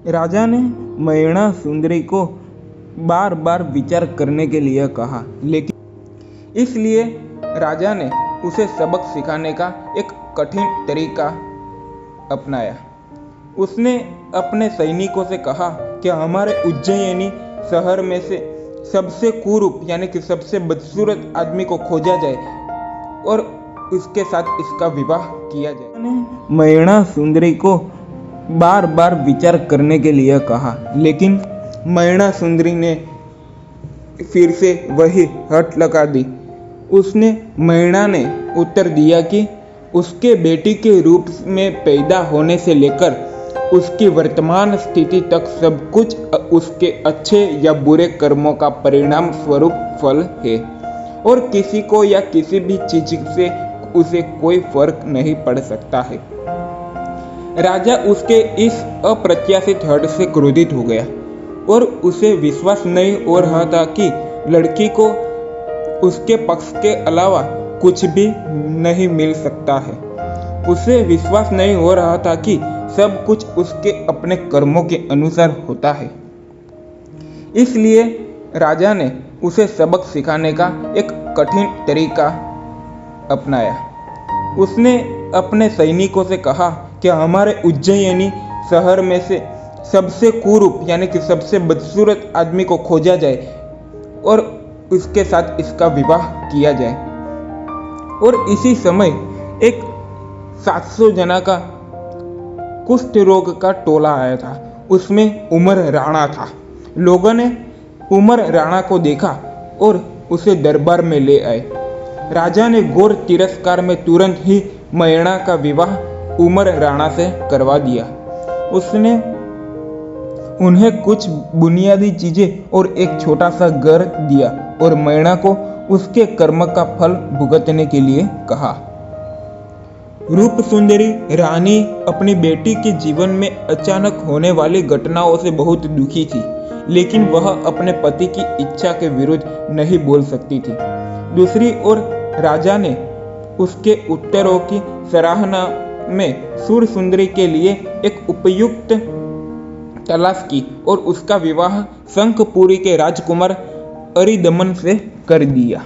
राजा ने मैणा सुंदरी को बार बार विचार करने के लिए कहा, लेकिन इसलिए राजा ने उसे सबक सिखाने का एक कठिन तरीका अपनाया। उसने अपने सैनिकों से कहा कि हमारे उज्जैनी शहर में से सबसे कुरूप यानी कि सबसे बदसूरत आदमी को खोजा जाए और उसके साथ इसका विवाह किया जाए। मैणा सुंदरी को बार बार विचार करने के लिए कहा, लेकिन मैणा सुंदरी ने फिर से वही हट लगा दी। मैणा ने उत्तर दिया कि उसके बेटी के रूप में पैदा होने से लेकर उसकी वर्तमान स्थिति तक सब कुछ उसके अच्छे या बुरे कर्मों का परिणाम स्वरूप फल है और किसी को या किसी भी चीज से उसे कोई फर्क नहीं पड़ सकता है। राजा उसके इस अप्रत्याशित हट से क्रोधित हो गया और उसे विश्वास नहीं हो रहा था कि लड़की को उसके पक्ष के अलावा कुछ भी नहीं मिल सकता है। उसे विश्वास नहीं हो रहा था कि सब कुछ उसके अपने कर्मों के अनुसार होता है। इसलिए राजा ने उसे सबक सिखाने का एक कठिन तरीका अपनाया। उसने अपने सैनिकों से कहा कि हमारे उज्जैनी शहर में से सबसे कुरूप यानी कि सबसे बदसूरत आदमी को खोजा जाए और उसके साथ इसका विवाह किया जाए। और इसी समय एक 700 जना का कुष्ठ रोग का टोला आया था। उसमें उमर राणा था। लोगों ने उमर राणा को देखा और उसे दरबार में ले आए। राजा ने घोर तिरस्कार में तुरंत ही मैणा का विवाह उमर राणा से करवा दिया। उसने उन्हें कुछ बुनियादी चीजें और एक छोटा सा घर दिया और मैणा को उसके कर्म का फल भुगतने के लिए कहा। रूप सुंदरी रानी अपनी बेटी के जीवन में अचानक होने वाली घटनाओं से बहुत दुखी थी, लेकिन वह अपने पति की इच्छा के विरुद्ध नहीं बोल सकती थी। दूसरी ओर राजा ने उसके उत्तरों की सराहना में सूर सुंदरी के लिए एक उपयुक्त तलाश की और उसका विवाह शंखपुरी के राजकुमार अरिदमन से कर दिया।